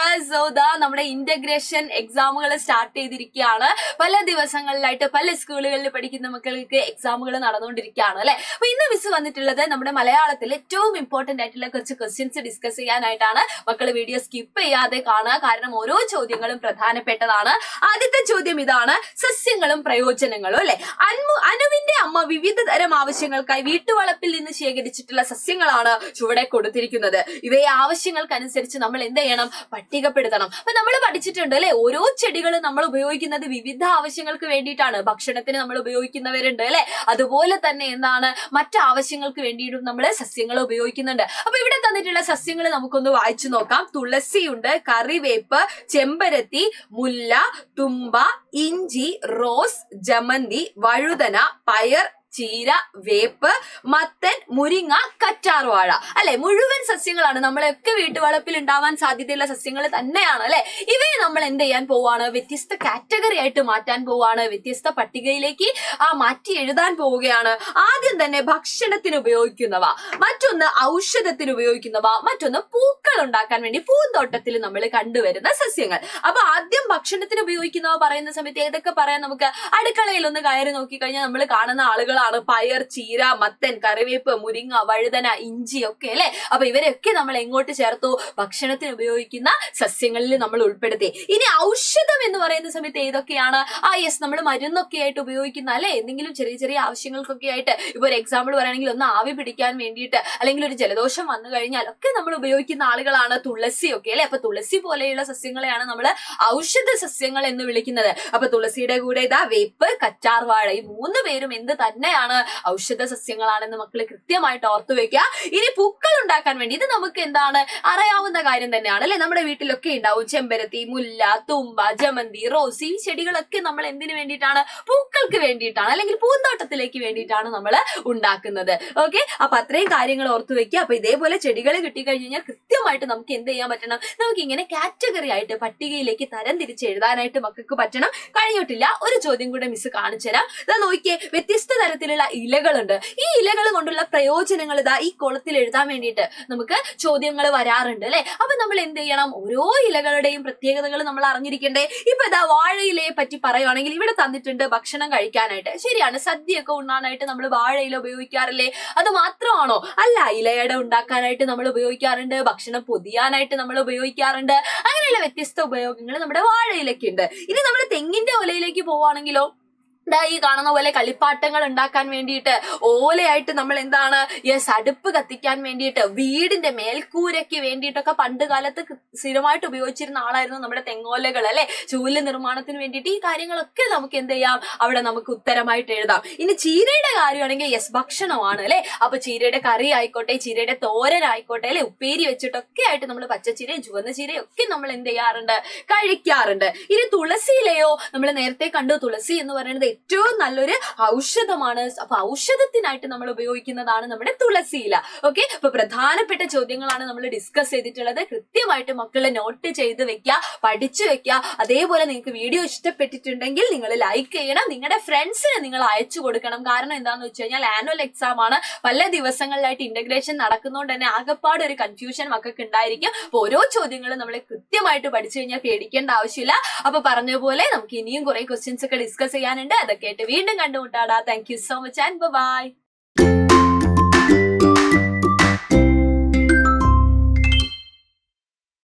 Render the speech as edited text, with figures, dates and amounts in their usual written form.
Viewers, നമ്മുടെ integration എക്സാമുകൾ start ചെയ്തിരിക്കുകയാണ്. പല ദിവസങ്ങളിലായിട്ട് പല സ്കൂളുകളിൽ പഠിക്കുന്ന മക്കൾക്ക് എക്സാമുകൾ നടന്നുകൊണ്ടിരിക്കുകയാണ് അല്ലെ. അപ്പൊ ഇന്ന് മിസ് വന്നിട്ടുള്ളത് നമ്മുടെ മലയാളത്തിൽ ഏറ്റവും ഇമ്പോർട്ടന്റ് ആയിട്ടുള്ള കുറച്ച് ക്വസ്റ്റ്യൻസ് ഡിസ്കസ് ചെയ്യാനായിട്ടാണ്. മക്കൾ വീഡിയോ സ്കിപ്പ് ചെയ്യാതെ കാണുക, കാരണം ഓരോ ചോദ്യങ്ങളും പ്രധാനപ്പെട്ടതാണ്. ആദ്യത്തെ ചോദ്യം ഇതാണ്: സസ്യങ്ങളും പ്രയോജനങ്ങളും അല്ലെ. അനുവിന്റെ അമ്മ വിവിധ തരം ആവശ്യങ്ങൾക്കായി വീട്ടുവളപ്പിൽ നിന്ന് ശേഖരിച്ചിട്ടുള്ള സസ്യങ്ങളാണ് ചുവടെ കൊടുത്തിരിക്കുന്നത്. ഇവയെ ആവശ്യങ്ങൾക്കനുസരിച്ച് നമ്മൾ എന്ത് ചെയ്യണം? പട്ടികപ്പെടുത്തണം. അപ്പൊ നമ്മൾ പഠിച്ചിട്ടുണ്ട് അല്ലെ, ഓരോ ചെടികളും നമ്മൾ ഉപയോഗിക്കുന്നത് വിവിധ ആവശ്യങ്ങൾക്ക് വേണ്ടിയിട്ടാണ്. ഭക്ഷണത്തിന് നമ്മൾ ഉപയോഗിക്കുന്നവരുണ്ട് അല്ലെ, അതുപോലെ തന്നെ എന്താണ് മറ്റു ആവശ്യങ്ങൾക്ക് വേണ്ടിയിട്ടും നമ്മൾ സസ്യങ്ങൾ ഉപയോഗിക്കുന്നുണ്ട്. അപ്പൊ ഇവിടെ തന്നിട്ടുള്ള സസ്യങ്ങൾ നമുക്കൊന്ന് വായിച്ചു നോക്കാം. തുളസിയുണ്ട്, കറിവേപ്പ്, ചെമ്പരത്തി, മുല്ല, തുമ്പ, ഇഞ്ചി, റോസ്, ജമന്തി, വഴുതന, പയർ, ചീര, വേപ്പ്, മത്തൻ, മുരിങ്ങ, കറ്റാർവാഴ അല്ലെ. മുഴുവൻ സസ്യങ്ങളാണ്, നമ്മളെയൊക്കെ വീട്ടുവളപ്പിൽ ഉണ്ടാവാൻ സാധ്യതയുള്ള സസ്യങ്ങൾ തന്നെയാണ് അല്ലെ. ഇവയെ നമ്മൾ എന്ത് ചെയ്യാൻ പോവാണ്? വ്യത്യസ്ത കാറ്റഗറി ആയിട്ട് മാറ്റാൻ പോവാണ്, വ്യത്യസ്ത പട്ടികയിലേക്ക് മാറ്റി എഴുതാൻ പോവുകയാണ്. ആദ്യം തന്നെ ഭക്ഷണത്തിന് ഉപയോഗിക്കുന്നവ, മറ്റൊന്ന് ഔഷധത്തിന് ഉപയോഗിക്കുന്നവ, മറ്റൊന്ന് പൂക്കൾ ഉണ്ടാക്കാൻ വേണ്ടി പൂന്തോട്ടത്തിൽ നമ്മൾ കണ്ടുവരുന്ന സസ്യങ്ങൾ. അപ്പൊ ആദ്യം ഭക്ഷണത്തിന് ഉപയോഗിക്കുന്നവ പറയുന്ന സമയത്ത് ഏതൊക്കെ പറയാൻ നമുക്ക്? അടുക്കളയിൽ ഒന്ന് കയറി നോക്കിക്കഴിഞ്ഞാൽ നമ്മൾ കാണുന്ന ആളുകളാണ് പയർ, ചീര, മത്തൻ, കറിവേപ്പ്, മുരിങ്ങ, വഴുതന, ഇഞ്ചി ഒക്കെ അല്ലെ. അപ്പൊ ഇവരെയൊക്കെ നമ്മൾ എങ്ങോട്ട് ചേർത്തു? ഭക്ഷണത്തിന് ഉപയോഗിക്കുന്ന സസ്യങ്ങളിൽ നമ്മൾ ഉൾപ്പെടുത്തി. ഇനി ഔഷധം എന്ന് പറയുന്ന സമയത്ത് ഏതൊക്കെയാണ്? യെസ്, നമ്മൾ മരുന്നൊക്കെ ആയിട്ട് ഉപയോഗിക്കുന്ന അല്ലെ, എന്തെങ്കിലും ചെറിയ ചെറിയ ആവശ്യങ്ങൾക്കൊക്കെ ആയിട്ട്. ഇപ്പൊ ഒരു എക്സാമ്പിൾ പറയുകയാണെങ്കിൽ ഒന്ന് ആവി പിടിക്കാൻ വേണ്ടിയിട്ട്, അല്ലെങ്കിൽ ഒരു ജലദോഷം വന്നു കഴിഞ്ഞാൽ ഒക്കെ നമ്മൾ ഉപയോഗിക്കുന്ന ആളുകളാണ് തുളസി ഒക്കെ അല്ലെ. അപ്പൊ തുളസി പോലെയുള്ള സസ്യങ്ങളെയാണ് നമ്മൾ ഔഷധ സസ്യങ്ങൾ എന്ന് വിളിക്കുന്നത്. അപ്പൊ തുളസിയുടെ കൂടെ ഇതാ വേപ്പ്, കറ്റാർവാഴ, ഈ മൂന്ന് പേരും എന്ത് തന്നെയാണ്? ഔഷധ സസ്യങ്ങളാണെന്ന് മക്കള് കൃത്യമായിട്ട് ഓർത്തു വെക്കുക. ഇനി പൂക്കൾ ഉണ്ടാക്കാൻ വേണ്ടി, ഇത് നമുക്ക് എന്താണ് അറിയാവുന്ന കാര്യം തന്നെയാണ് അല്ലെ. നമ്മുടെ വീട്ടിലൊക്കെ ഉണ്ടാവും ചെമ്പരത്തി, മുല്ല, തുമ്പ, ജമന്തി, റോസ്. ഈ ചെടികളൊക്കെ നമ്മൾ എന്തിനു വേണ്ടിയിട്ടാണ്? പൂക്കൾക്ക് വേണ്ടിയിട്ടാണ്, അല്ലെങ്കിൽ പൂന്തോട്ടത്തിലേക്ക് വേണ്ടിയിട്ടാണ് നമ്മൾ ഉണ്ടാക്കുന്നത്. ഓക്കെ, അപ്പൊ അത്രയും കാര്യങ്ങൾ ഓർത്തു വെക്കുക. അപ്പൊ ഇതേപോലെ ചെടികൾ കിട്ടിക്കഴിഞ്ഞു കഴിഞ്ഞാൽ കൃത്യമായിട്ട് നമുക്ക് എന്ത് ചെയ്യാൻ പറ്റണം? നമുക്ക് ഇങ്ങനെ കാറ്റഗറി ആയിട്ട് പട്ടികയിലേക്ക് തരം തിരിച്ച് എഴുതാനായിട്ട് മക്കൾക്ക് പറ്റണം. കഴിഞ്ഞിട്ടില്ല, ഒരു ചോദ്യം കൂടെ മിസ് കാണിച്ചു തരാം. ഇതാ നോക്കിയേ, വ്യത്യസ്ത തരത്തിലുള്ള ഇലകളുണ്ട്. ഈ ഇലകൾ കൊണ്ടുള്ള പ്രയോജനങ്ങൾ ഇതാ ഈ കോളത്തിൽ എഴുതാൻ വേണ്ടിയിട്ട് നമുക്ക് ചോദ്യങ്ങൾ വരാറുണ്ട് അല്ലെ. അപ്പൊ നമ്മൾ എന്ത് ചെയ്യണം? ഓരോ ഇലകളുടെയും പ്രത്യേകതകൾ നമ്മൾ അറിഞ്ഞിരിക്കണ്ടേ. ഇപ്പൊ ഇതാ വാഴയിലയെ പറ്റി പറയുകയാണെങ്കിൽ ഇവിടെ തന്നിട്ടുണ്ട് ഭക്ഷണം കഴിക്കാനായിട്ട്. ശരിയാണ്, സദ്യയൊക്കെ ഉണ്ണാനായിട്ട് നമ്മൾ വാഴയില ഉപയോഗിക്കാറില്ലേ? അത് മാത്രമാണോ? അല്ല, ഇലയട ഉണ്ടാക്കാനായിട്ട് നമ്മൾ ഉപയോഗിക്കാറുണ്ട്, ഭക്ഷണം പൊതിയാനായിട്ട് നമ്മൾ ഉപയോഗിക്കാറുണ്ട്. അങ്ങനെയുള്ള വ്യത്യസ്ത ഉപയോഗങ്ങൾ നമ്മുടെ വാഴയിലൊക്കെ ഉണ്ട്. ഇനി നമ്മൾ തെങ്ങിന്റെ ഓലയിലേക്ക് പോവുകയാണെങ്കിലോ, ഈ കാണുന്ന പോലെ കളിപ്പാട്ടങ്ങൾ ഉണ്ടാക്കാൻ വേണ്ടിയിട്ട്, ഓലയായിട്ട് നമ്മൾ എന്താണ് അടുപ്പ് കത്തിക്കാൻ വേണ്ടിയിട്ട്, വീടിന്റെ മേൽക്കൂരയ്ക്ക് വേണ്ടിയിട്ടൊക്കെ പണ്ട് കാലത്ത് സ്ഥിരമായിട്ട് ഉപയോഗിച്ചിരുന്ന ആളായിരുന്നു നമ്മുടെ തെങ്ങോലകൾ അല്ലെ. ചൂല് നിർമ്മാണത്തിന് വേണ്ടിയിട്ട് ഈ കാര്യങ്ങളൊക്കെ നമുക്ക് എന്ത് ചെയ്യാം? അവിടെ നമുക്ക് ഉത്തരമായിട്ട് എഴുതാം. ഇനി ചീരയുടെ കാര്യമാണെങ്കിൽ ഭക്ഷണമാണ് അല്ലെ. അപ്പൊ ചീരയുടെ കറി ആയിക്കോട്ടെ, ചീരയുടെ തോരൻ ആയിക്കോട്ടെ അല്ലെ, ഉപ്പേരി വെച്ചിട്ടൊക്കെ ആയിട്ട് നമ്മൾ പച്ചച്ചീരയും ചുവന്ന ചീരയും ഒക്കെ നമ്മൾ എന്ത് ചെയ്യാറുണ്ട്? കഴിക്കാറുണ്ട്. ഇനി തുളസിയിലയോ, നമ്മൾ നേരത്തെ കണ്ടു തുളസി എന്ന് പറയുന്നത് ഏറ്റവും നല്ലൊരു ഔഷധമാണ്. അപ്പൊ ഔഷധത്തിനായിട്ട് നമ്മൾ ഉപയോഗിക്കുന്നതാണ് നമ്മുടെ തുളസിയില. ഓക്കെ, അപ്പൊ പ്രധാനപ്പെട്ട ചോദ്യങ്ങളാണ് നമ്മൾ ഡിസ്കസ് ചെയ്തിട്ടുള്ളത്. കൃത്യമായിട്ട് മക്കളെ നോട്ട് ചെയ്ത് വെക്കുക, പഠിച്ചു വെക്കുക. അതേപോലെ നിങ്ങൾക്ക് വീഡിയോ ഇഷ്ടപ്പെട്ടിട്ടുണ്ടെങ്കിൽ നിങ്ങൾ ലൈക്ക് ചെയ്യണം, നിങ്ങളുടെ ഫ്രണ്ട്സിന് നിങ്ങൾ അയച്ചു കൊടുക്കണം. കാരണം എന്താന്ന് വെച്ച് കഴിഞ്ഞാൽ ആനുവൽ എക്സാം ആണ്, പല ദിവസങ്ങളിലായിട്ട് ഇന്റഗ്രേഷൻ നടക്കുന്നതുകൊണ്ട് തന്നെ ആകെപ്പാട് ഒരു കൺഫ്യൂഷൻ മക്കൾക്ക് ഉണ്ടായിരിക്കും. അപ്പൊ ഓരോ ചോദ്യങ്ങളും നമ്മൾ കൃത്യമായിട്ട് പഠിച്ചു കഴിഞ്ഞാൽ പേടിക്കേണ്ട ആവശ്യമില്ല. അപ്പൊ പറഞ്ഞ പോലെ നമുക്ക് ഇനിയും കുറെ ക്വസ്റ്റ്യൻസ് ഒക്കെ ഡിസ്കസ് ചെയ്യാനുണ്ട്. അതൊക്കെ ആയിട്ട് വീണ്ടും കണ്ടുമുട്ടാടാ. Thank you so much and by.